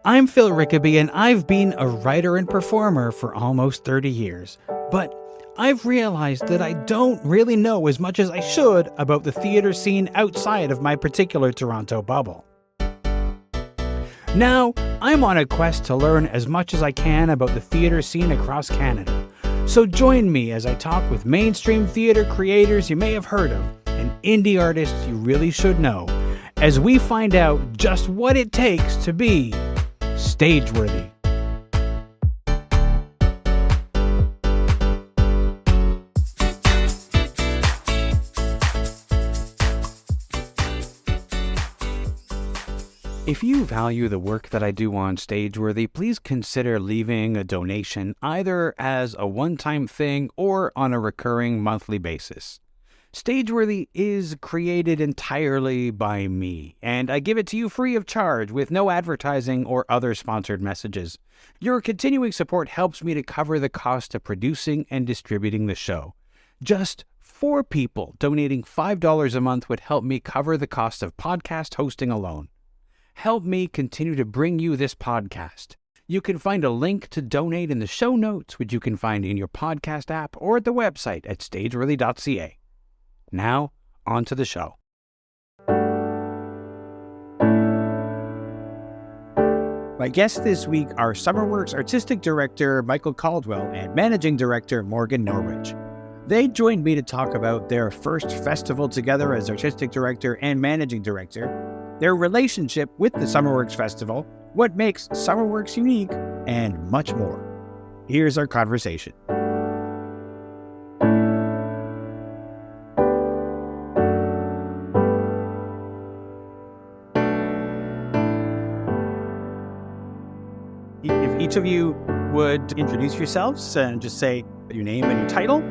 I'm Phil Rickaby, and I've been a writer and performer for almost 30 years. But I've realized that I don't really know as much as I should about the theatre scene outside of my particular Toronto bubble. Now, I'm on a quest to learn as much as I can about the theatre scene across Canada. So join me as I talk with mainstream theatre creators you may have heard of and indie artists you really should know, as we find out just what it takes to be stage-worthy. If you value the work that I do on Stageworthy, please consider leaving a donation either as a one-time thing or on a recurring monthly basis. Stageworthy is created entirely by me, and I give it to you free of charge with no advertising or other sponsored messages. Your continuing support helps me to cover the cost of producing and distributing the show. Just 4 people donating $5 a month would help me cover the cost of podcast hosting alone. Help me continue to bring you this podcast. You can find a link to donate in the show notes, which you can find in your podcast app or at the website at stageworthy.ca. Now, on to the show. My guests this week are SummerWorks Artistic Director Michael Caldwell and Managing Director Morgan Norwich. They joined me to talk about their first festival together as Artistic Director and Managing Director, their relationship with the SummerWorks Festival, what makes SummerWorks unique, and much more. Here's our conversation. If each of you would introduce yourselves and just say your name and your title.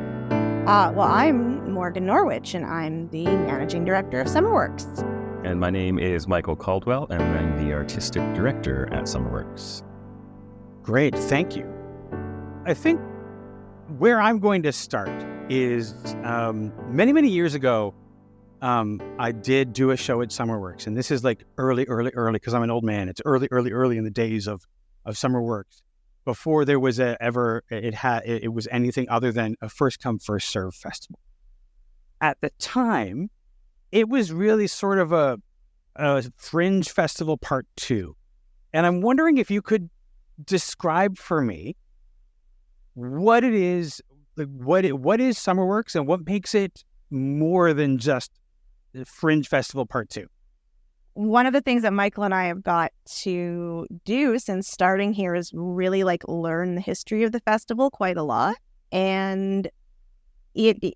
Well, I'm Morgan Norwich, and I'm the Managing Director of SummerWorks. And my name is Michael Caldwell, and I'm the Artistic Director at SummerWorks. Great, thank you. I think where I'm going to start is many years ago, I did do a show at SummerWorks, and this is like early, because I'm an old man. It's early in the days of SummerWorks, before there was it was anything other than a first come, first serve festival. At the time, it was really sort of a fringe festival part 2. And I'm wondering if you could describe for me what it is, like what is SummerWorks and what makes it more than just the fringe festival part 2. One of the things that Michael and I have got to do since starting here is really learn the history of the festival quite a lot. And it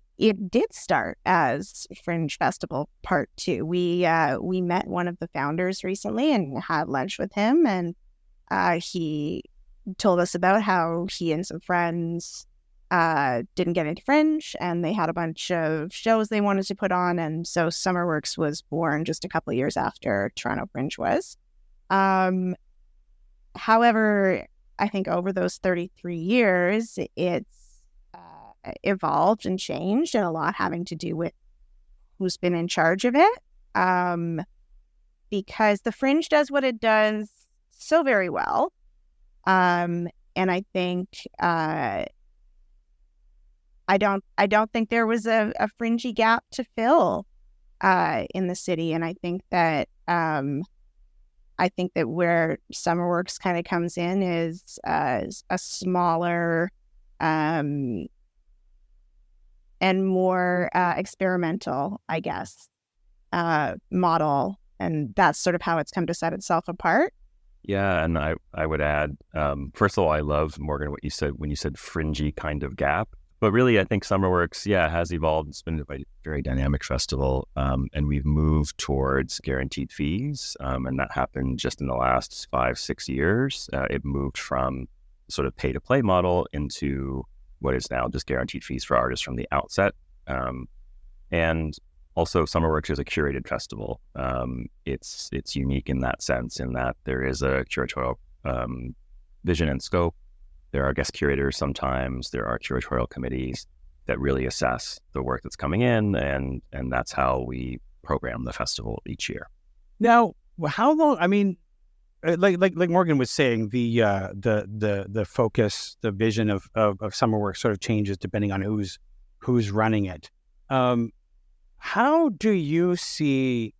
did start as Fringe Festival Part 2. We met one of the founders recently and had lunch with him, and he told us about how he and some friends didn't get into Fringe, and they had a bunch of shows they wanted to put on, and so SummerWorks was born just a couple of years after Toronto Fringe was. However, I think over those 33 years, it's evolved and changed, and a lot having to do with who's been in charge of it. Because the Fringe does what it does so very well. And I think I don't think there was a fringy gap to fill in the city, and I think that where SummerWorks kind of comes in is a smaller and more experimental, I guess, model, and that's sort of how it's come to set itself apart. Yeah, and I would add, first of all, I love, Morgan, what you said when you said fringy kind of gap. But really, I think SummerWorks, has evolved. It's been a very dynamic festival, and we've moved towards guaranteed fees, and that happened just in the last 5-6 years. It moved from sort of pay-to-play model into what is now just guaranteed fees for artists from the outset. And also, SummerWorks is a curated festival. It's unique in that sense, in that there is a curatorial vision and scope. There are guest curators sometimes. There are curatorial committees that really assess the work that's coming in, and that's how we program the festival each year. Now, how long, like Morgan was saying, the focus, the vision of SummerWorks sort of changes depending on who's running it. How do you see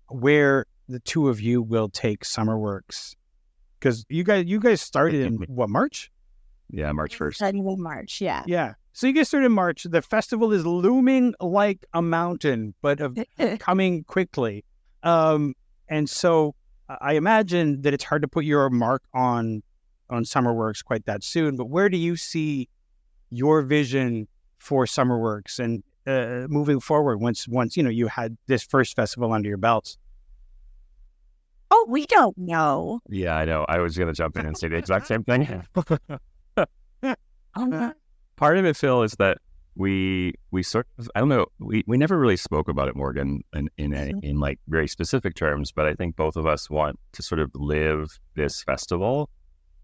where the two of you will take SummerWorks? Because you guys started in what, March? Yeah, March 1st. Starting in March, yeah. Yeah. So you guys started in March. The festival is looming like a mountain, but coming quickly. And so I imagine that it's hard to put your mark on SummerWorks quite that soon. But where do you see your vision for SummerWorks and moving forward once you had this first festival under your belts? Oh, we don't know. Yeah, I know. I was going to jump in and say the exact same thing. Part of it, Phil, is that we sort of, I don't know, we never really spoke about it, Morgan, in like very specific terms, but I think both of us want to sort of live this festival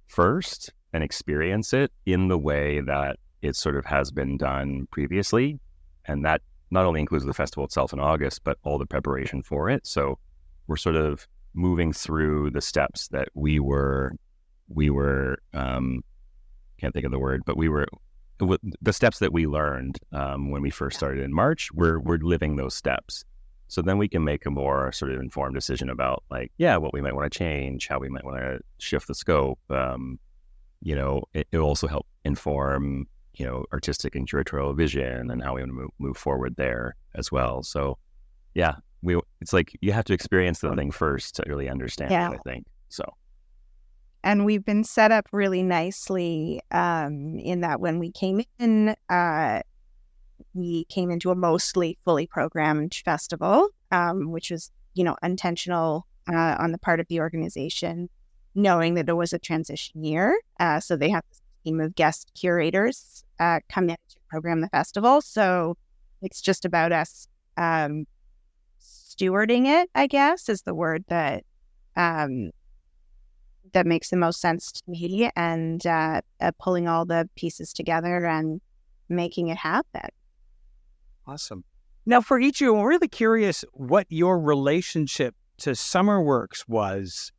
first and experience it in the way that it sort of has been done previously. And that not only includes the festival itself in August, but all the preparation for it. So we're sort of moving through the steps that we were can't think of the word, but the steps that we learned when we first started in March, we're living those steps. So then we can make a more sort of informed decision about what we might want to change, how we might want to shift the scope. It will also help inform, artistic and curatorial vision and how we want to move forward there as well. So yeah, it's like you have to experience the thing first to really understand it, I think. So. And we've been set up really nicely in that when we came in, we came into a mostly fully programmed festival, which was, intentional on the part of the organization, knowing that it was a transition year. So they have this team of guest curators come in to program the festival. So it's just about us stewarding it, I guess, is the word that makes the most sense to me, and pulling all the pieces together and making it happen. Awesome. Now, for each of you, I'm really curious what your relationship to SummerWorks was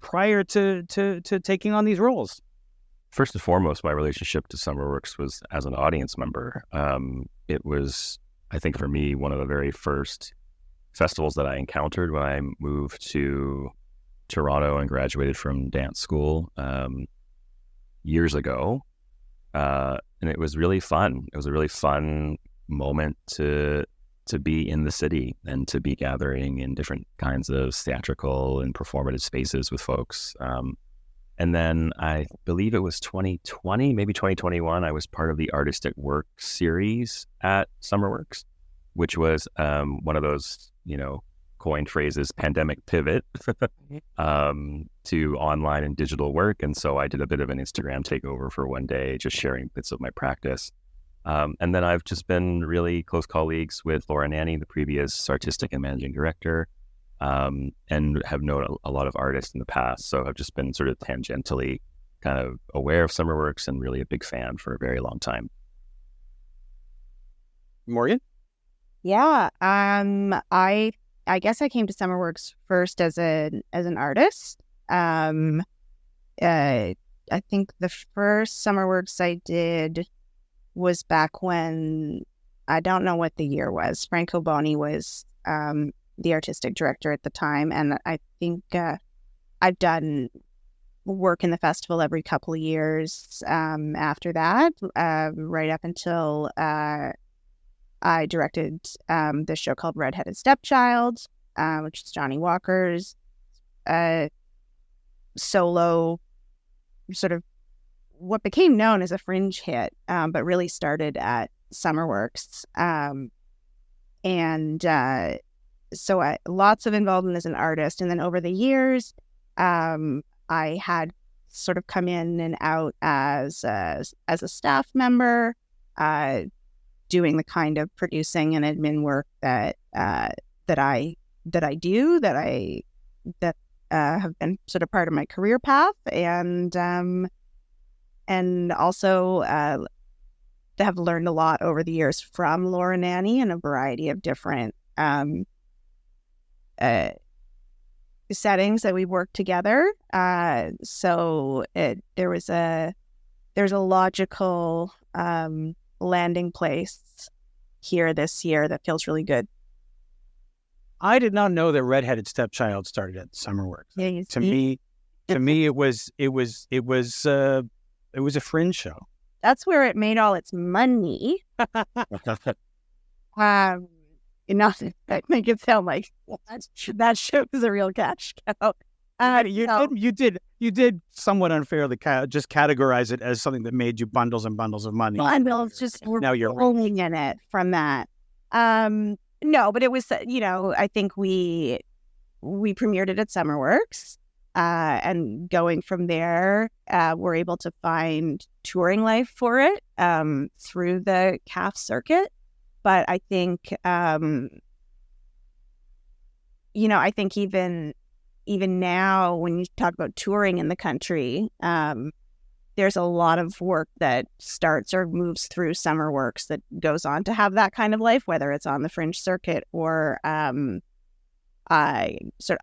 prior to taking on these roles. First and foremost, my relationship to SummerWorks was as an audience member. It was, I think, for me, one of the very first festivals that I encountered when I moved to Toronto and graduated from dance school years ago. And it was really fun. It was a really fun moment to be in the city and to be gathering in different kinds of theatrical and performative spaces with folks. And then I believe it was 2020, maybe 2021, I was part of the Artist at Work series at SummerWorks, which was one of those, coined phrases, pandemic pivot to online and digital work. And so I did a bit of an Instagram takeover for one day, just sharing bits of my practice. And then I've just been really close colleagues with Laura Nanny, the previous artistic and managing director, and have known a lot of artists in the past. So I've just been sort of tangentially kind of aware of SummerWorks and really a big fan for a very long time. Morgan? Yeah. I guess I came to SummerWorks first as an artist. I think the first SummerWorks I did was back when, I don't know what the year was. Franco Boni was the artistic director at the time, and I think I've done work in the festival every couple of years after that, right up until I directed this show called Redheaded Stepchild, which is Johnny Walker's solo, sort of what became known as a fringe hit, but really started at SummerWorks. So lots of involvement as an artist. And then over the years, I had sort of come in and out as a staff member, doing the kind of producing and admin work that I do, that have been sort of part of my career path, and also have learned a lot over the years from Laura Nanny and a variety of different settings that we worked together. So there's a logical landing place here this year that feels really good. I did not know that Redheaded Stepchild started at SummerWorks. Yeah, To me, it was a fringe show. That's where it made all its money. Enough. I make it sound like that show is a real cash cow. You did somewhat unfairly just categorize it as something that made you bundles and bundles of money. Bundles, just now you're rolling in it from that. No, but it was, I think we premiered it at SummerWorks, and going from there, we're able to find touring life for it through the CAF circuit. But I think, I think even now, when you talk about touring in the country, there's a lot of work that starts or moves through SummerWorks that goes on to have that kind of life, whether it's on the fringe circuit or sort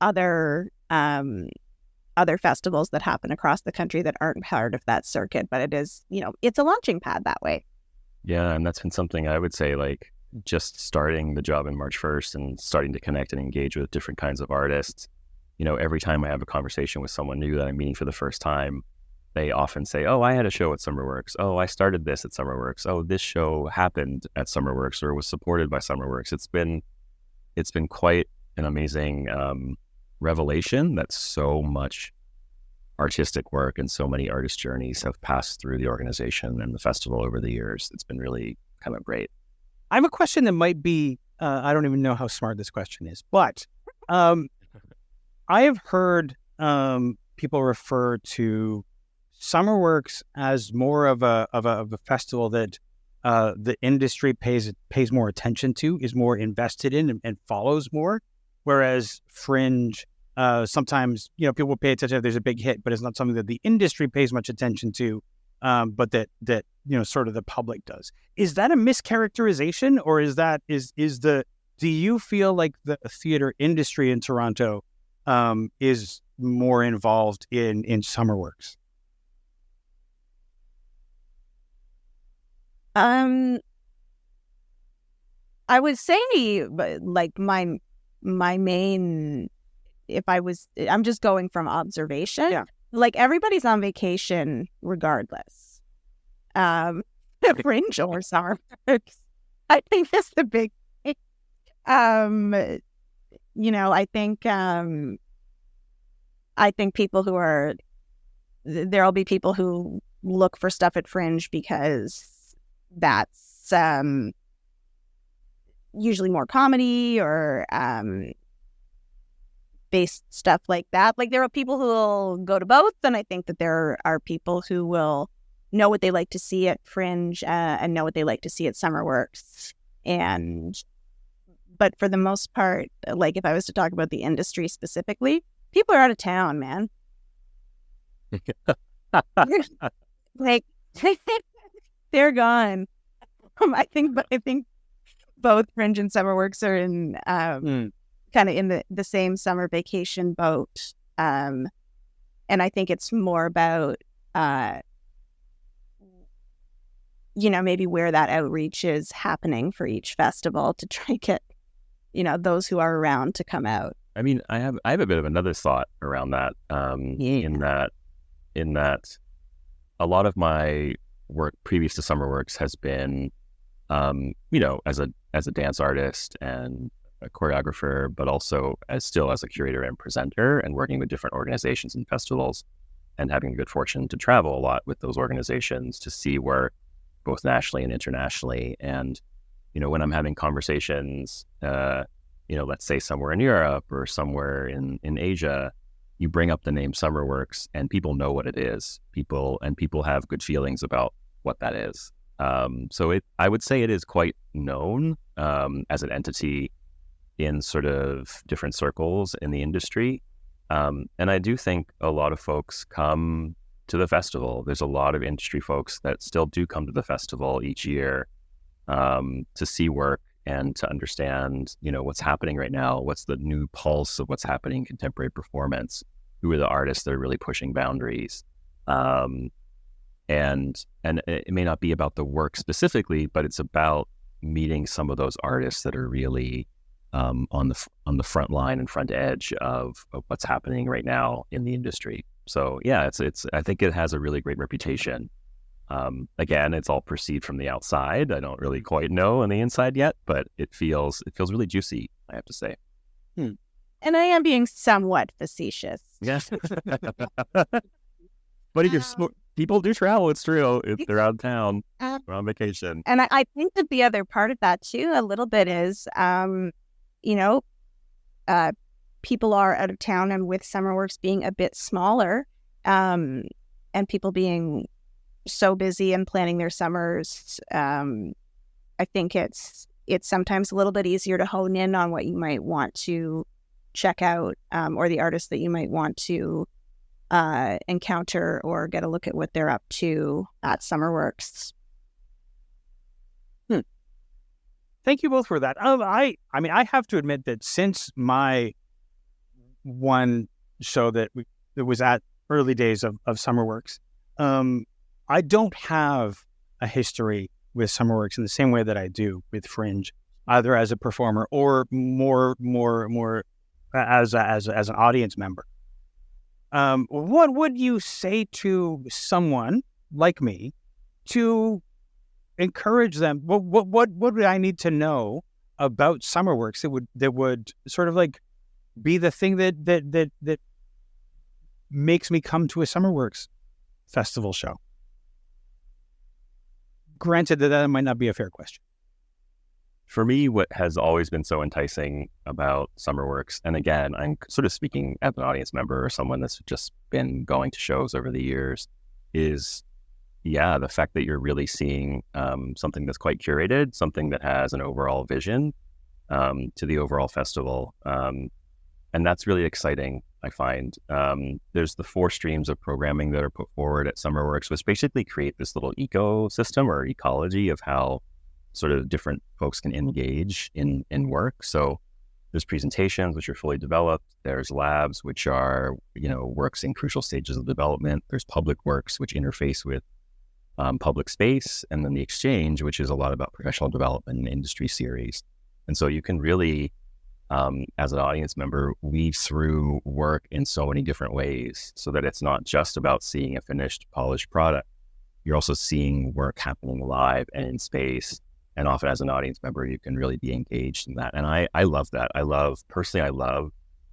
of other festivals that happen across the country that aren't part of that circuit. But it is, it's a launching pad that way. Yeah, and that's been something I would say, like, just starting the job in March 1st and starting to connect and engage with different kinds of artists. Every time I have a conversation with someone new that I'm meeting for the first time, they often say, oh, I had a show at SummerWorks. Oh, I started this at SummerWorks. Oh, this show happened at SummerWorks or was supported by SummerWorks. It's been quite an amazing revelation that so much artistic work and so many artist journeys have passed through the organization and the festival over the years. It's been really kind of great. I have a question that might be, I don't even know how smart this question is, but I have heard people refer to SummerWorks as more of a festival that the industry pays more attention to, is more invested in, and follows more, whereas Fringe, sometimes people pay attention if there's a big hit, but it's not something that the industry pays much attention to, but that sort of the public does. Is that a mischaracterization, or do you feel like the theater industry in Toronto is more involved in SummerWorks? I would say, like, my main, I'm just going from observation. Yeah. Like, everybody's on vacation regardless. Fringe or SummerWorks. I think that's the big thing. I think people there'll be people who look for stuff at Fringe because that's usually more comedy or based stuff like that. Like, there are people who will go to both, and I think that there are people who will know what they like to see at Fringe and know what they like to see at SummerWorks. But for the most part, like, if I was to talk about the industry specifically, people are out of town, man. Like, they're gone. I think both Fringe and SummerWorks are in kind of in the same summer vacation boat. And I think it's more about maybe where that outreach is happening for each festival to try to get those who are around to come out. I mean, I have a bit of another thought around that. In that a lot of my work previous to SummerWorks has been, as a dance artist and a choreographer, but also as a curator and presenter, and working with different organizations and festivals, and having the good fortune to travel a lot with those organizations to see work both nationally and internationally. And when I'm having conversations, let's say somewhere in Europe or somewhere in Asia, you bring up the name SummerWorks and people know what it is. People have good feelings about what that is. So I would say it is quite known as an entity in sort of different circles in the industry. And I do think a lot of folks come to the festival. There's a lot of industry folks that still do come to the festival each year to see work and to understand, what's happening right now, what's the new pulse of what's happening in contemporary performance, who are the artists that are really pushing boundaries. And it may not be about the work specifically, but it's about meeting some of those artists that are really on the front line and front edge of what's happening right now in the industry. So yeah, it's I think it has a really great reputation. Again, it's all perceived from the outside. I don't really quite know on the inside yet, but it feels really juicy, I have to say. And I am being somewhat facetious. Yes. But people do travel. It's true. If they're out of town, they're on vacation. And I think that the other part of that too, a little bit is, people are out of town, and with SummerWorks being a bit smaller, and people being so busy and planning their summers, I think it's sometimes a little bit easier to hone in on what you might want to check out, or the artists that you might want to encounter or get a look at what they're up to at SummerWorks. Thank you both for that. I have to admit that since my one show that was at early days of SummerWorks, I don't have a history with SummerWorks in the same way that I do with Fringe, either as a performer or more as an audience member. What would you say to someone like me to encourage them? What would I need to know about SummerWorks that would sort of like be the thing that makes me come to a SummerWorks festival show? Granted that might not be a fair question. For me, what has always been so enticing about SummerWorks, and again, I'm sort of speaking as an audience member or someone that's just been going to shows over the years, is the fact that you're really seeing something that's quite curated, something that has an overall vision to the overall festival. And that's really exciting, I find. There's the 4 streams of programming that are put forward at SummerWorks, which basically create this little ecosystem or ecology of how sort of different folks can engage in work. So there's presentations, which are fully developed. There's labs, which are, works in crucial stages of development. There's public works, which interface with public space. And then the exchange, which is a lot about professional development and industry series. And so you can really, as an audience member, weave through work in so many different ways so that it's not just about seeing a finished, polished product. You're also seeing work happening live and in space. And often as an audience member, you can really be engaged in that. And I love that. I love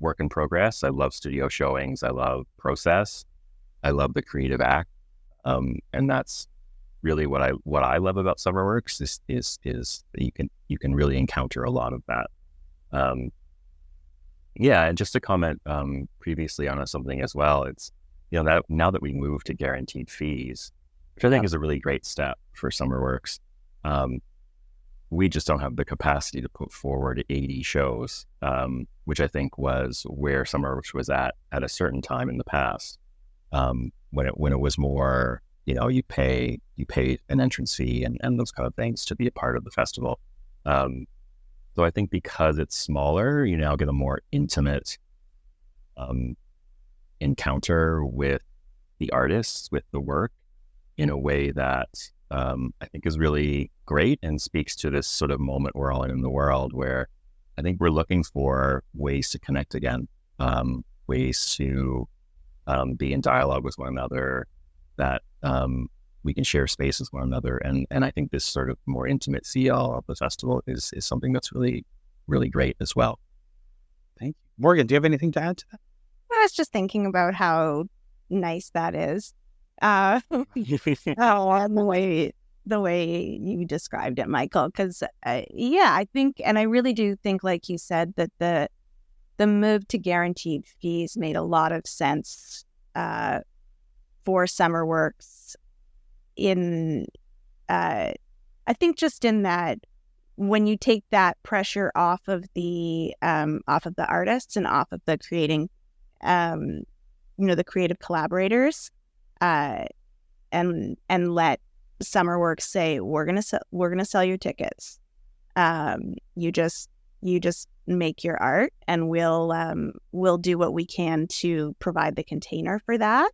work in progress. I love studio showings. I love process. I love the creative act. And that's really what I love about SummerWorks is that you can really encounter a lot of that. And just to comment previously on something as well, it's, that now that we move to guaranteed fees, which I think is a really great step for SummerWorks, we just don't have the capacity to put forward 80 shows, which I think was where SummerWorks was at a certain time in the past, when it was more, you pay an entrance fee and those kind of things to be a part of the festival. So I think because it's smaller, you now get a more intimate encounter with the artists, with the work, in a way that I think is really great and speaks to this sort of moment we're all in the world, where I think we're looking for ways to connect again, ways to be in dialogue with one another, that we can share space with one another. And I think this sort of more intimate feel of the festival is something that's really, really great as well. Thank you. Morgan, do you have anything to add to that? I was just thinking about how nice that is. The way you described it, Michael, because I think, and I really do think, like you said, that the move to guaranteed fees made a lot of sense for SummerWorks. I think just in that, when you take that pressure off of the artists and off of the creating, the creative collaborators, and let SummerWorks say, we're gonna sell your tickets, You just make your art, and we'll do what we can to provide the container for that.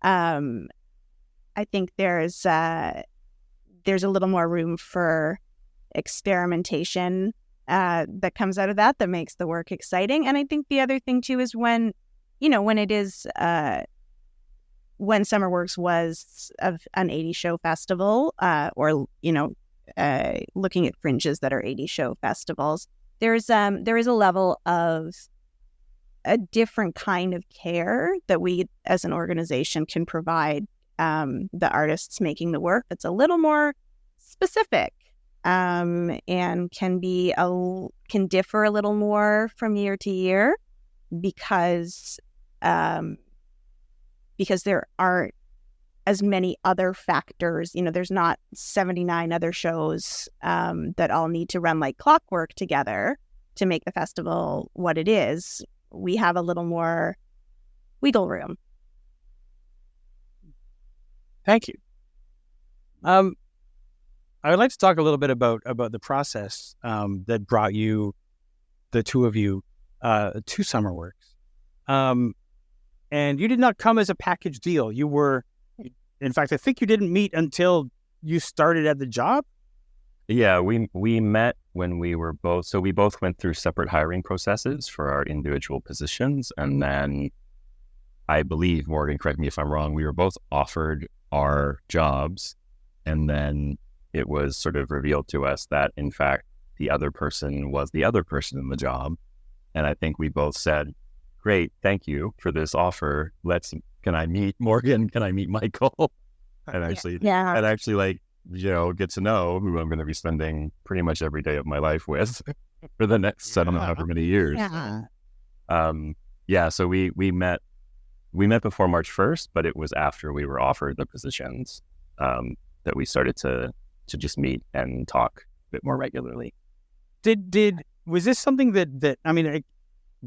I think there's a little more room for experimentation that comes out of that makes the work exciting. And I think the other thing too is when it is when SummerWorks was an 80 show festival, or looking at fringes that are 80 show festivals, there is a level of a different kind of care that we as an organization can provide the artists making the work that's a little more specific, and can differ a little more from year to year because there aren't as many other factors. There's not 79 other shows that all need to run like clockwork together to make the festival what it is. We have a little more wiggle room. Thank you. I would like to talk a little bit about the process that brought you, the two of you, to SummerWorks. And you did not come as a package deal. You were, in fact, I think you didn't meet until you started at the job. Yeah, we met when we were both, so we both went through separate hiring processes for our individual positions. And then I believe, Morgan, correct me if I'm wrong, we were both offered our jobs. And then it was sort of revealed to us that, in fact, the other person was the other person in the job. And I think we both said, great, thank you for this offer. Can I meet Morgan? Can I meet Michael? And actually, get to know who I'm going to be spending pretty much every day of my life with for the next, I don't know, however many years. So we met before March 1st, but it was after we were offered the positions that we started to just meet and talk a bit more regularly. Was this something that I mean,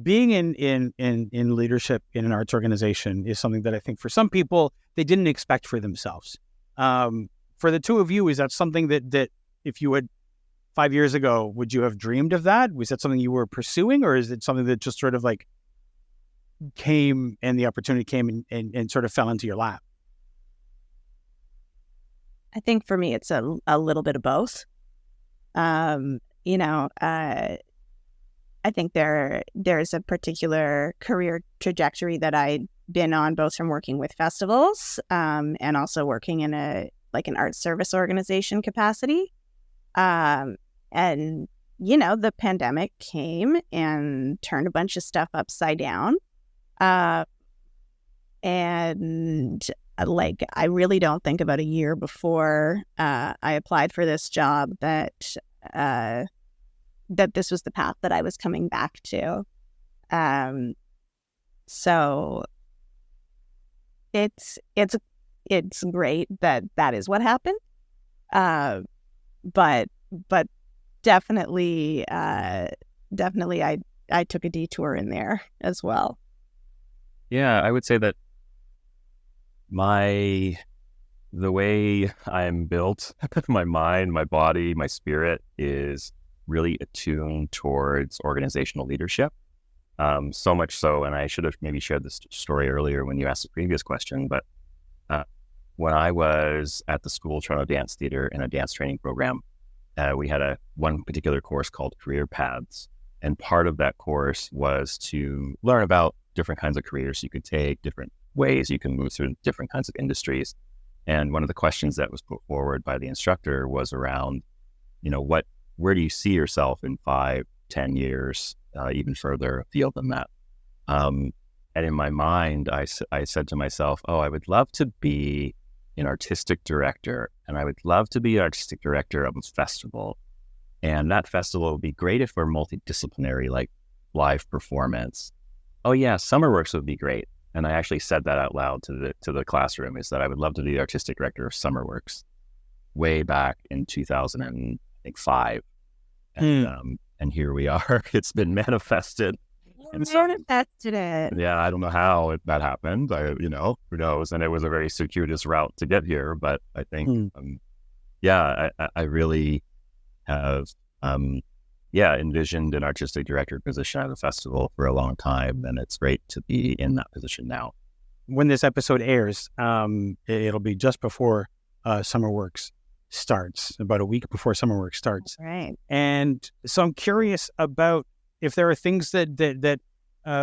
being in leadership in an arts organization is something that I think for some people they didn't expect for themselves. For the two of you, is that something that if you had 5 years ago, would you have dreamed of that? Was that something you were pursuing, or is it something that just sort of like came and the opportunity came and sort of fell into your lap? I think for me, it's a little bit of both. I think there's a particular career trajectory that I'd been on, both from working with festivals and also working in an art service organization capacity. And the pandemic came and turned a bunch of stuff upside down. And I really don't think about a year before I applied for this job that this was the path that I was coming back to. So it's great that is what happened. But definitely I took a detour in there as well. Yeah, I would say that the way I'm built, my mind, my body, my spirit is really attuned towards organizational leadership. So much so, and I should have maybe shared this story earlier when you asked the previous question, but when I was at the school Toronto Dance Theatre in a dance training program, we had one particular course called Career Paths. And part of that course was to learn about different kinds of careers you could take, different ways you can move through different kinds of industries. And one of the questions that was put forward by the instructor was around, where do you see yourself in 5, 10 years, even further afield than that? And in my mind, I said to myself, I would love to be an artistic director, and I would love to be an artistic director of a festival. And that festival would be great if we're multidisciplinary, like live performance. Oh yeah, SummerWorks would be great. And I actually said that out loud to the classroom, is that I would love to be the artistic director of SummerWorks way back in 2005. And here we are. It's been manifested. Manifested it. Yeah, I don't know how that happened. Who knows? And it was a very circuitous route to get here. But I think, I really have envisioned an artistic director position at the festival for a long time, and it's great to be in that position now. When this episode airs, it'll be just before SummerWorks starts, about a week before SummerWorks starts. Right. And so I'm curious about if there are things that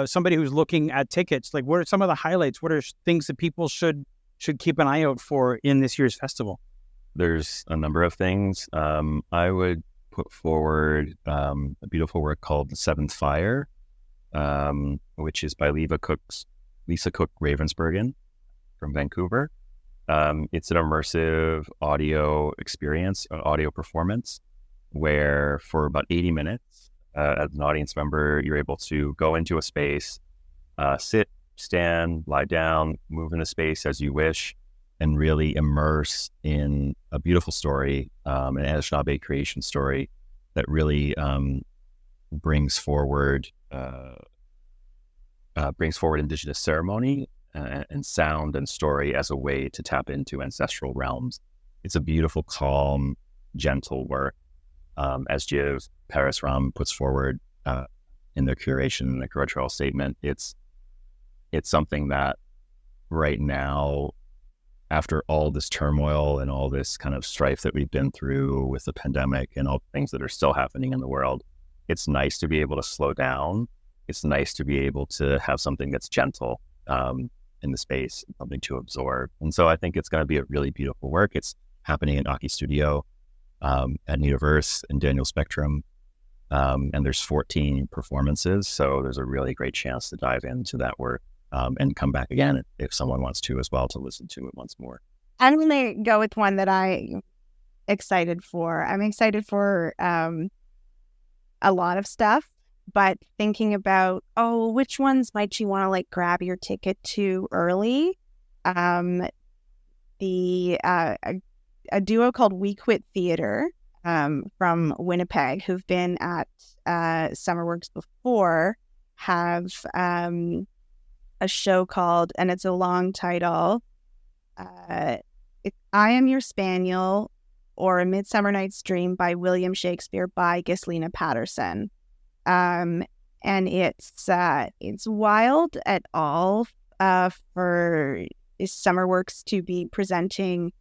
somebody who's looking at tickets, like what are some of the highlights? What are things that people should keep an eye out for in this year's festival? There's a number of things. I would put forward a beautiful work called The Seventh Fire, which is by Lisa Cook Ravensbergen from Vancouver. It's an immersive audio experience, an audio performance, where for about 80 minutes, as an audience member, you're able to go into a space, sit, stand, lie down, move in the space as you wish, and really immerse in a beautiful story, an Anishinaabe creation story that really brings forward Indigenous ceremony and sound and story as a way to tap into ancestral realms. It's a beautiful, calm, gentle work, as Jiv Parisram puts forward in their curation and the curatorial statement. It's something that right now, after all this turmoil and all this kind of strife that we've been through with the pandemic and all the things that are still happening in the world, it's nice to be able to slow down. It's nice to be able to have something that's gentle in the space, something to absorb. And so I think it's going to be a really beautiful work. It's happening in Aki Studio at Universe and Daniel Spectrum. And there's 14 performances. So there's a really great chance to dive into that work and come back again if someone wants to as well, to listen to it once more. I'm going to go with one that I'm excited for. I'm excited for a lot of stuff, but thinking about, which ones might you want to like grab your ticket to early? A duo called We Quit Theater from Winnipeg, who've been at SummerWorks before, have a show called, and it's a long title, I Am Your Spaniel, or A Midsummer Night's Dream by William Shakespeare by Ghislaine Patterson. And it's wild at all for SummerWorks to be presenting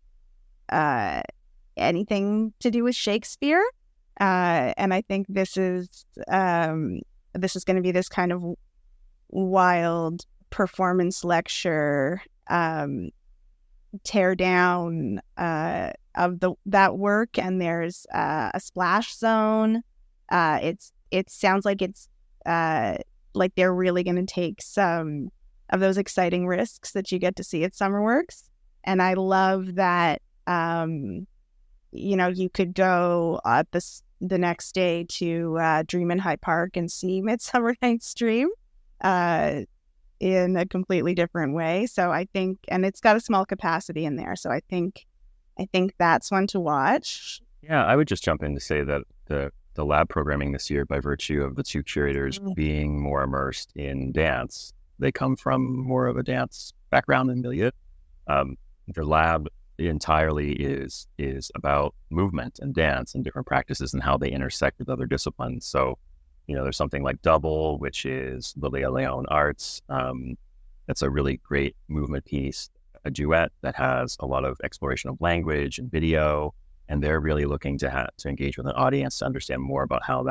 anything to do with Shakespeare. And I think this is going to be this kind of wild performance lecture, tear down of that work. And there's a splash zone. It sounds like it's like they're really going to take some of those exciting risks that you get to see at SummerWorks. And I love that, you could go the next day to Dream in High Park and see Midsummer Night's Dream in a completely different way. So I think, and it's got a small capacity in there. So I think that's one to watch. Yeah, I would just jump in to say that the lab programming this year, by virtue of the two curators being more immersed in dance, they come from more of a dance background than milieu. Their lab entirely is about movement and dance and different practices and how they intersect with other disciplines. So, there's something like Double, which is Lilia Leon Arts. That's a really great movement piece, a duet that has a lot of exploration of language and video. And they're really looking to engage with an audience to understand more about how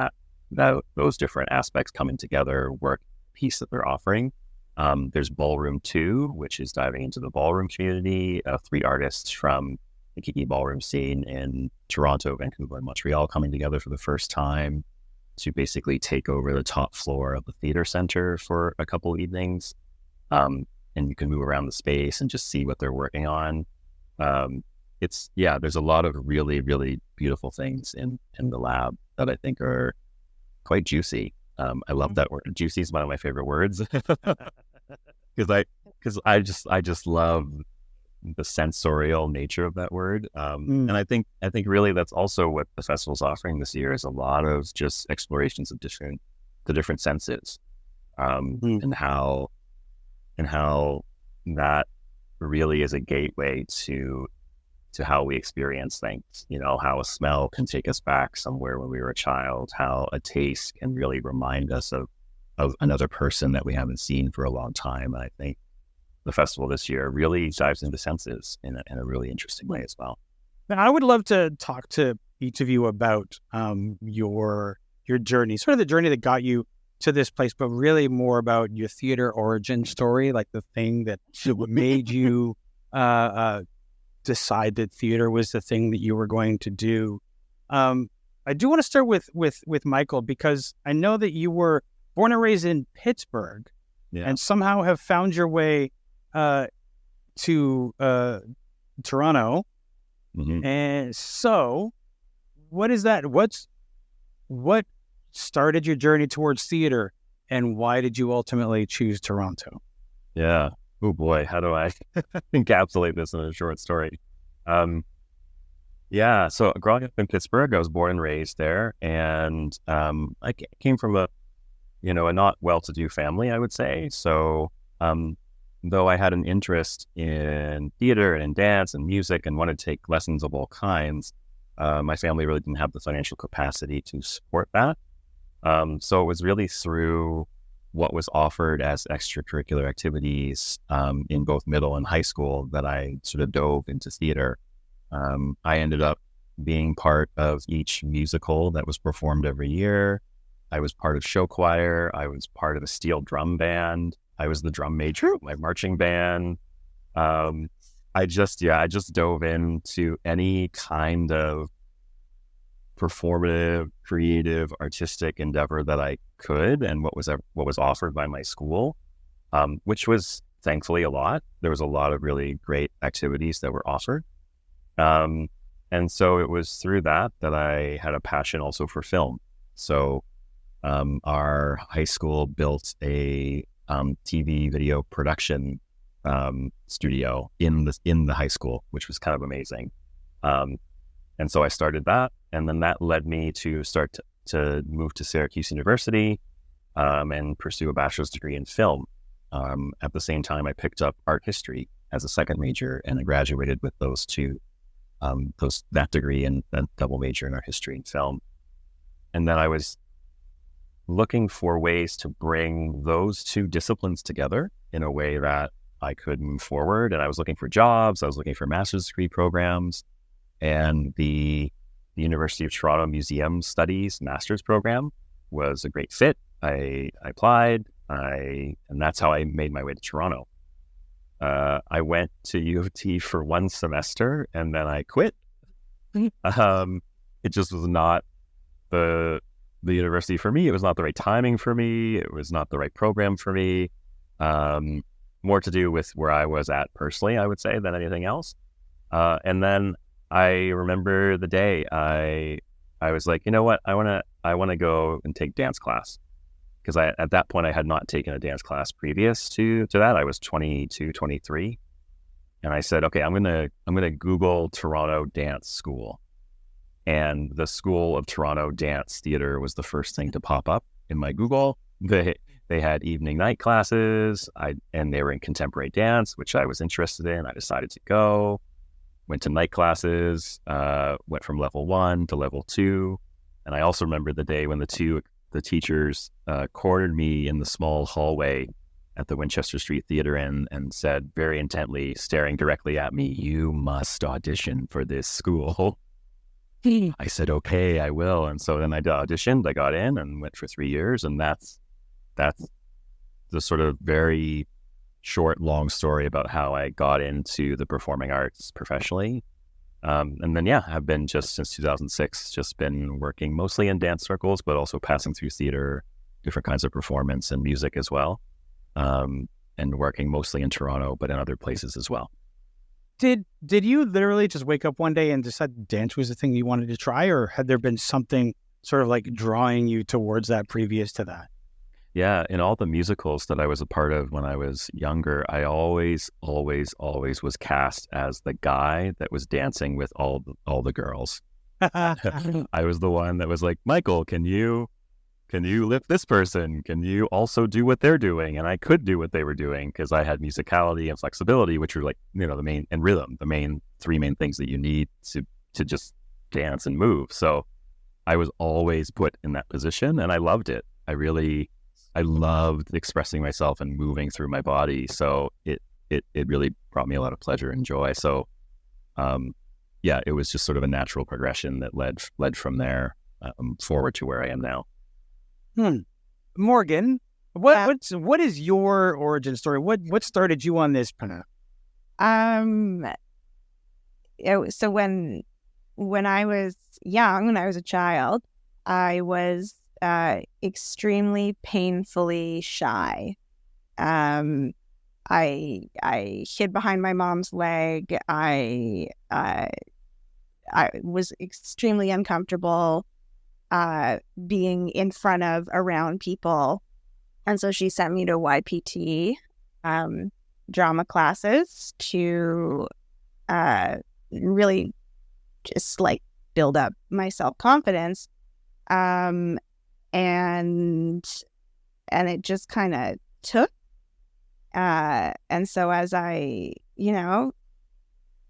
those different aspects coming together work piece that they're offering. There's Ballroom 2, which is diving into the ballroom community. 3 artists from the Kiki ballroom scene in Toronto, Vancouver, and Montreal coming together for the first time to basically take over the top floor of the theater center for a couple evenings. And you can move around the space and just see what they're working on. There's a lot of really, really beautiful things in the lab that I think are quite juicy. I love that word. Juicy is one of my favorite words because I just love the sensorial nature of that word. And I think really that's also what the festival's offering this year, is a lot of just explorations of the different senses, and how that really is a gateway to to how we experience things. You know, how a smell can take us back somewhere when we were a child, how a taste can really remind us of another person that we haven't seen for a long time. And I think the festival this year really dives into senses in a really interesting way as well. Now, I would love to talk to each of you about your journey, sort of the journey that got you to this place, but really more about your theater origin story, like the thing that made you decide that theater was the thing that you were going to do. I do want to start with Michael, because I know that you were born and raised in Pittsburgh, and somehow have found your way to Toronto. Mm-hmm. And so, what is that? What started your journey towards theater, and why did you ultimately choose Toronto? Yeah. Oh boy, how do I encapsulate this in a short story? So growing up in Pittsburgh, I was born and raised there, and I came from a not well-to-do family, I would say. So though I had an interest in theater and in dance and music and wanted to take lessons of all kinds, my family really didn't have the financial capacity to support that. So it was really through what was offered as extracurricular activities in both middle and high school that I sort of dove into theater. I ended up being part of each musical that was performed every year. I was part of show choir. I was part of a steel drum band. I was the drum major of my marching band. I just dove into any kind of performative, creative, artistic endeavor that I could, and what was offered by my school, which was thankfully a lot. There was a lot of really great activities that were offered. And so it was through that I had a passion also for film. So our high school built a TV video production studio in the high school, which was kind of amazing. And so I started that, and then that led me to start to move to Syracuse University and pursue a bachelor's degree in film. At the same time, I picked up art history as a second major, and I graduated with those two, that degree and that double major in art history and film. And then I was looking for ways to bring those two disciplines together in a way that I could move forward. And I was looking for jobs. I was looking for master's degree programs. And the University of Toronto Museum Studies master's program was a great fit. I applied, and that's how I made my way to Toronto. I went to U of T for one semester, and then I quit. It just was not the university for me. It was not the right timing for me. It was not the right program for me. More to do with where I was at personally, I would say, than anything else. And then I remember the day I was like, you know what, I want to go and take dance class, because at that point I had not taken a dance class previous to that. I was 22, 23, and I said, okay, I'm gonna Google Toronto Dance School, and the School of Toronto Dance Theater was the first thing to pop up in my Google. They had evening night classes, and they were in contemporary dance, which I was interested in. I decided to go. Went to night classes, went from level 1 to level 2. And I also remember the day when the teachers cornered me in the small hallway at the Winchester Street Theater and said very intently, staring directly at me, "You must audition for this school." I said, okay, I will. And so then I auditioned, I got in and went for 3 years. And that's the sort of very short, long story about how I got into the performing arts professionally. And then, I've been just since 2006, just been working mostly in dance circles, but also passing through theater, different kinds of performance and music as well. And working mostly in Toronto, but in other places as well. Did you literally just wake up one day and decide dance was the thing you wanted to try, or had there been something sort of like drawing you towards that previous to that? Yeah, in all the musicals that I was a part of when I was younger, I always was cast as the guy that was dancing with all the girls. I was the one that was like, Michael, can you lift this person? Can you also do what they're doing? And I could do what they were doing because I had musicality and flexibility, which were like, the main, and rhythm, the main three main things that you need to just dance and move. So I was always put in that position, and I loved it. I loved expressing myself and moving through my body. So it really brought me a lot of pleasure and joy. So, it was just sort of a natural progression that led from there forward to where I am now. Morgan, what is your origin story? What started you on this path? So when I was young, when I was a child, I was extremely painfully shy. I hid behind my mom's leg. I was extremely uncomfortable being in front of, around people. And so she sent me to YPT drama classes to really just like build up my self-confidence. And it just kind of took. And so as I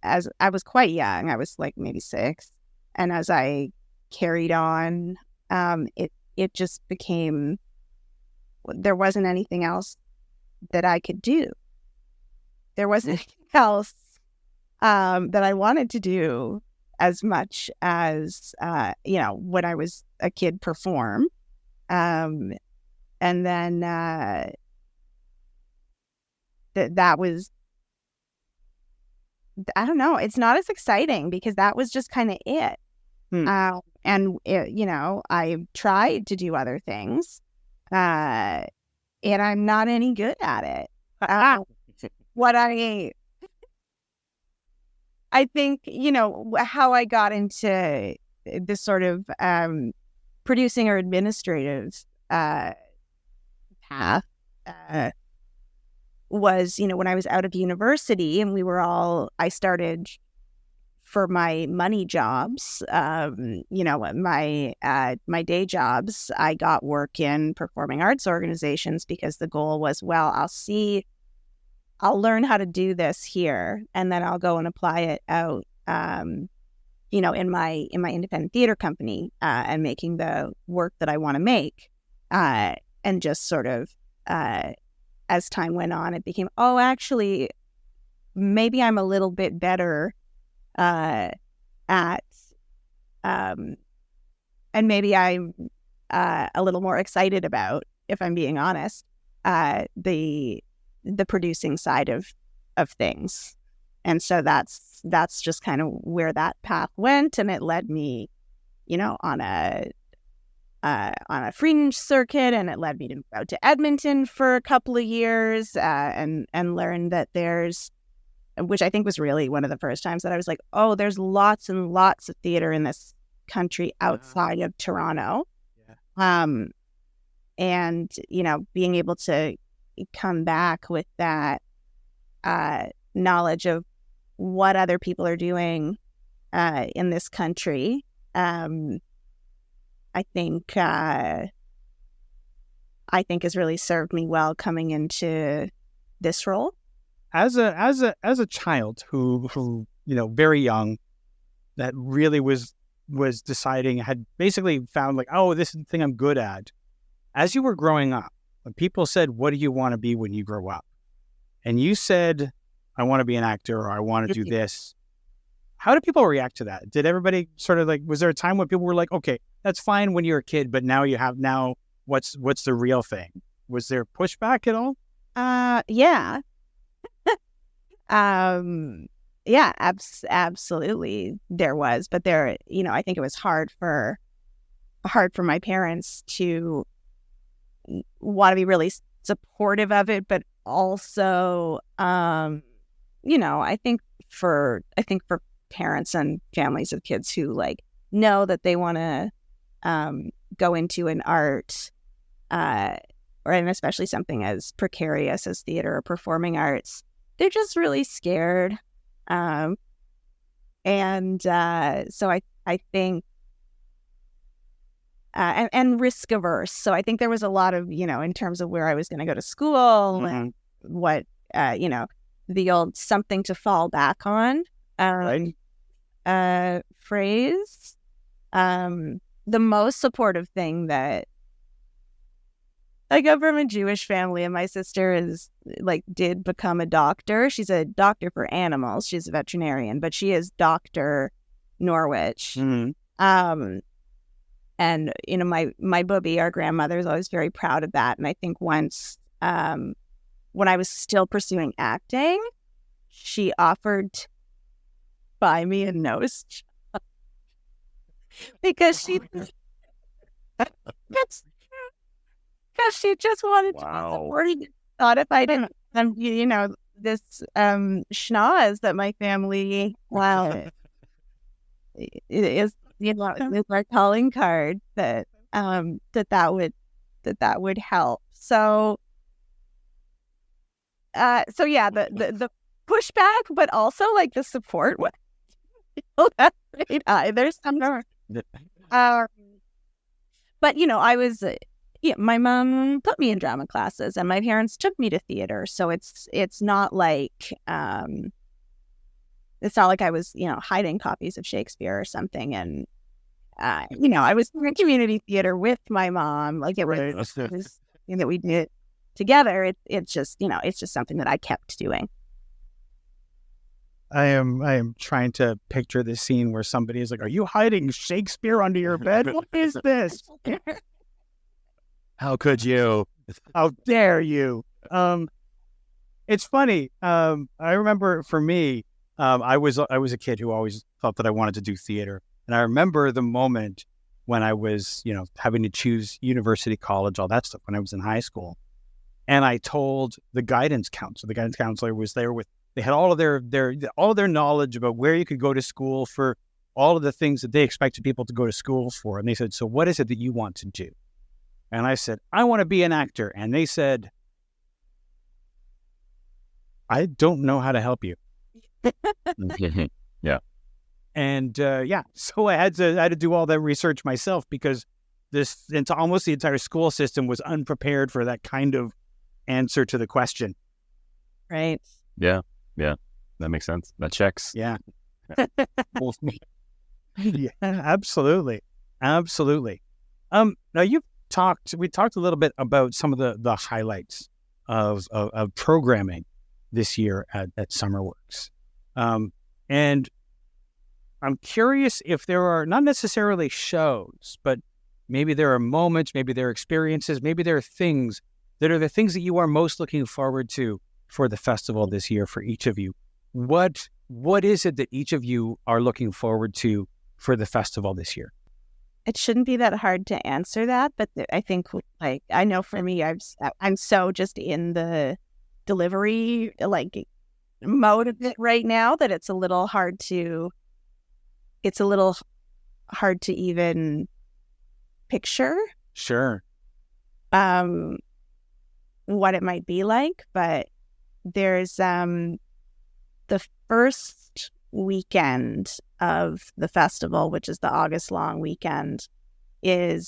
was quite young, I was like maybe 6. And as I carried on, it just became, there wasn't anything else that I could do. There wasn't anything else that I wanted to do as much as, when I was a kid, perform. And then that was, I don't know, it's not as exciting because that was just kind of it. I tried to do other things, and I'm not any good at it. What I think, how I got into this sort of producing or administrative path was, when I was out of university and I started for my money jobs, my day jobs, I got work in performing arts organizations because the goal was, I'll learn how to do this here, and then I'll go and apply it out, in my independent theater company, and making the work that I want to make, and just sort of, as time went on, it became, actually, maybe I'm a little bit better at, and maybe I'm a little more excited about, if I'm being honest, the producing side of things. And so that's just kind of where that path went, and it led me, on a fringe circuit, and it led me to go to Edmonton for a couple of years, and learn that there's, which I think was really one of the first times that I was like, there's lots and lots of theater in this country outside of Toronto. Yeah. And being able to come back with that knowledge of what other people are doing in this country, I think has really served me well coming into this role. As a child who very young, that really was deciding, had basically found like, this is the thing I'm good at. As you were growing up, when people said, what do you want to be when you grow up? And you said, I want to be an actor, or I want to do this. How did people react to that? Did everybody sort of like, was there a time when people were like, okay, that's fine when you're a kid, but now what's the real thing? Was there pushback at all? Yeah. Absolutely there was, but there, I think it was hard for my parents to want to be really supportive of it, but also, I think for parents and families of kids who know that they want to go into an art, and especially something as precarious as theater or performing arts, they're just really scared. So I think, and risk averse. So I think there was a lot of, in terms of where I was going to go to school, and what, the old something to fall back on. Right. Phrase. The most supportive thing that I come from a Jewish family, and my sister did become a doctor. She's a doctor for animals. She's a veterinarian, but she is Dr. Norwich. Mm-hmm. And my booby, our grandmother, is always very proud of that. And I think once, when I was still pursuing acting, she offered to buy me a nose job because she just wanted to support it. Thought if I didn't, this schnoz that my family, is our calling card, that would help. So yeah, the pushback, but also like the support was that's very high. There's some, but I was. My mom put me in drama classes, and my parents took me to theater. So it's not like I was hiding copies of Shakespeare or something. And I was in community theater with my mom. Like it was something that we did together. It's just something that I kept doing. I am trying to picture the scene where somebody is like, "Are you hiding Shakespeare under your bed? What is this? How could you? How dare you?" It's funny. I remember for me, I was a kid who always thought that I wanted to do theater, and I remember the moment when I was, having to choose university, college, all that stuff when I was in high school, and I told the guidance counselor. The guidance counselor was there with. They had all of their knowledge about where you could go to school for all of the things that they expected people to go to school for, and they said, "So what is it that you want to do?" And I said, "I want to be an actor." And they said, "I don't know how to help you." Yeah. And so I had to do all that research myself, because almost the entire school system was unprepared for that kind of answer to the question. Right. Yeah. That makes sense. That checks. Yeah. Yeah, absolutely. Now we talked a little bit about some of the highlights of programming this year at SummerWorks. And I'm curious if there are not necessarily shows, but maybe there are moments, maybe there are experiences, maybe there are things that are the things that you are most looking forward to for the festival this year for each of you. What is it that each of you are looking forward to for the festival this year? It shouldn't be that hard to answer that, but I think, I know for me, I'm so just in the delivery mode of it right now that it's a little hard to even picture. Sure. What it might be like, but there's the first weekend of the festival, which is the August long weekend, we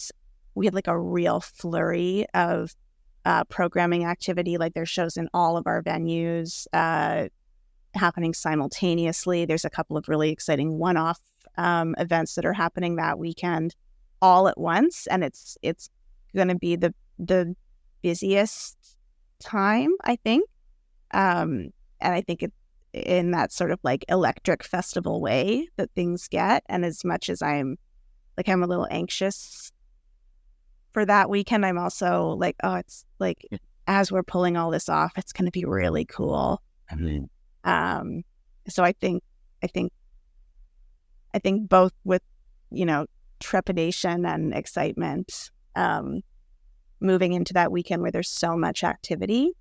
had a real flurry of programming activity. There's shows in all of our venues happening simultaneously. There's a couple of really exciting one-off events that are happening that weekend all at once, and it's going to be the busiest time, I think. And I think it in that sort of electric festival way that things get. And as much as I'm a little anxious for that weekend, I'm also it's as we're pulling all this off, it's going to be really cool. So I think both with, trepidation and excitement, moving into that weekend where there's so much activity,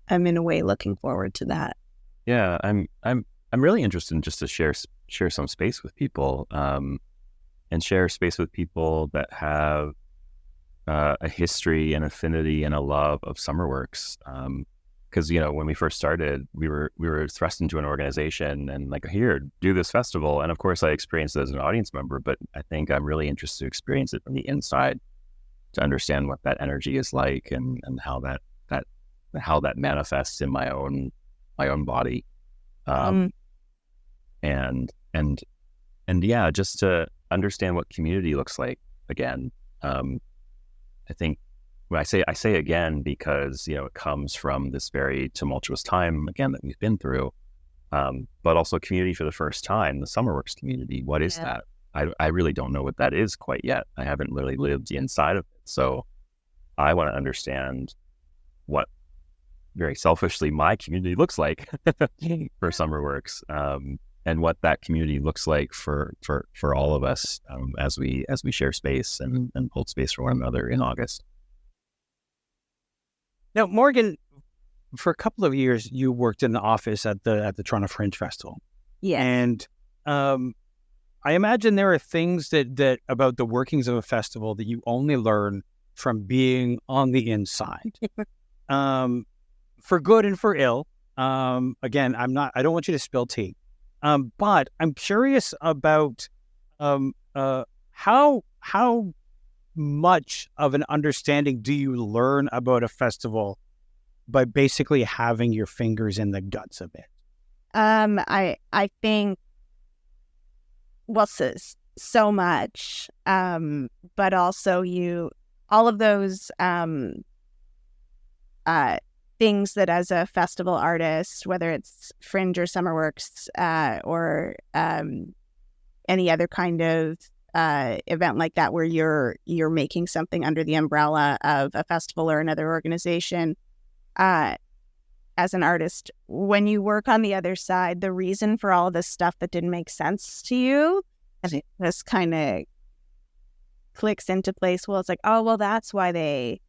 I'm in a way looking forward to that. Yeah, I'm really interested in just to share some space with people, and share space with people that have a history, an affinity, and a love of SummerWorks. Because when we first started, we were thrust into an organization and here, do this festival, and of course I experienced it as an audience member, but I think I'm really interested to experience it from the inside, to understand what that energy is like, and how that manifests in my own body. and yeah, just to understand what community looks like again. I think when I say again because it comes from this very tumultuous time again that we've been through, but also community for the first time, the SummerWorks community. What is that? I really don't know what that is quite yet. I haven't really lived inside of it, so I want to understand what, very selfishly, my community looks like for SummerWorks, and what that community looks like for all of us as we share space and hold space for one another in August. Now, Morgan, for a couple of years, you worked in the office at the Toronto Fringe Festival. Yeah. And I imagine there are things that about the workings of a festival that you only learn from being on the inside, for good and for ill. Again, I don't want you to spill tea. But I'm curious about how much of an understanding do you learn about a festival by basically having your fingers in the guts of it? I think, well, so much, but also all of those things that as a festival artist, whether it's Fringe or SummerWorks or any other kind of event like that, where you're making something under the umbrella of a festival or another organization, as an artist, when you work on the other side, the reason for all this stuff that didn't make sense to you, and it just kind of clicks into place. Well, it's like, oh, well, that's why they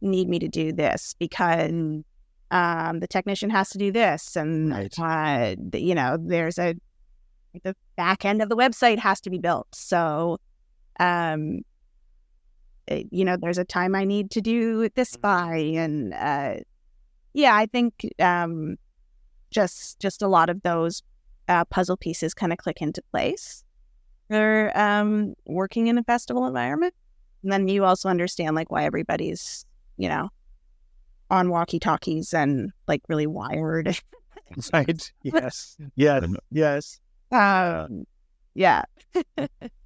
need me to do this, because the technician has to do this, and there's the back end of the website has to be built, so there's a time I need to do this by, and I think just a lot of those puzzle pieces kind of click into place. They're working in a festival environment, and then you also understand like why everybody's on walkie-talkies and like really wired. Right. Yes. Yeah.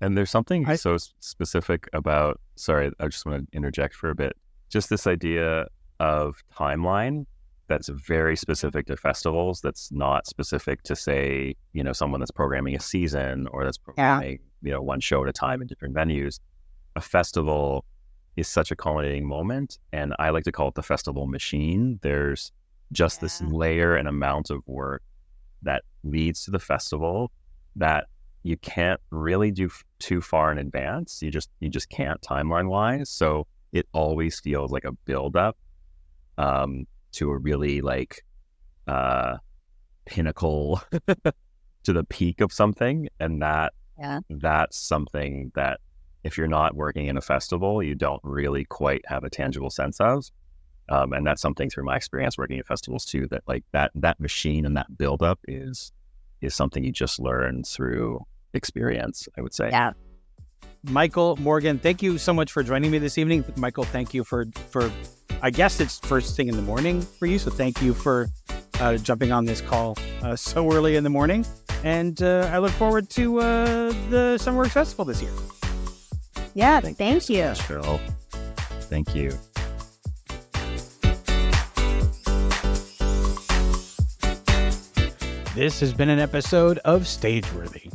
And there's something so specific about, sorry, I just want to interject for a bit. Just this idea of timeline that's very specific to festivals, that's not specific to, say, someone that's programming a season or that's programming, one show at a time in different venues. A festival is such a culminating moment, and I like to call it the festival machine. There's just this layer and amount of work that leads to the festival that you can't really do too far in advance. You just can't timeline wise. So it always feels like a buildup to a really like pinnacle to the peak of something, and that's something that if you're not working in a festival, you don't really quite have a tangible sense of. And that's something through my experience working at festivals too, that like that machine and that buildup is something you just learn through experience, I would say. Yeah. Michael, Morgan, thank you so much for joining me this evening. Michael, thank you for I guess it's first thing in the morning for you, so thank you for jumping on this call so early in the morning. And I look forward to the SummerWorks Festival this year. Yeah, thank you. Sure. Thank you. This has been an episode of Stageworthy.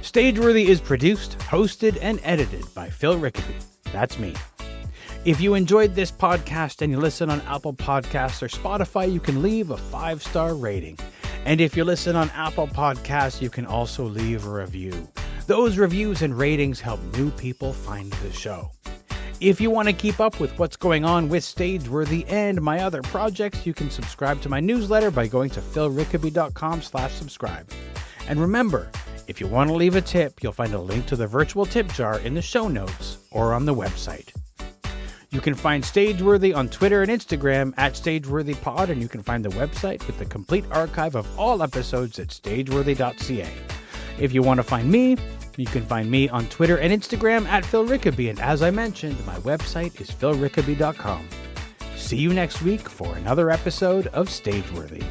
Stageworthy is produced, hosted, and edited by Phil Rickaby. That's me. If you enjoyed this podcast and you listen on Apple Podcasts or Spotify, you can leave a 5-star rating. And if you listen on Apple Podcasts, you can also leave a review. Those reviews and ratings help new people find the show. If you want to keep up with what's going on with Stageworthy and my other projects, you can subscribe to my newsletter by going to philrickaby.com/subscribe. And remember, if you want to leave a tip, you'll find a link to the virtual tip jar in the show notes or on the website. You can find Stageworthy on Twitter and Instagram at StageworthyPod, and you can find the website with the complete archive of all episodes at stageworthy.ca. If you want to find me, you can find me on Twitter and Instagram at Phil Rickaby, and as I mentioned, my website is philrickaby.com. See you next week for another episode of Stageworthy.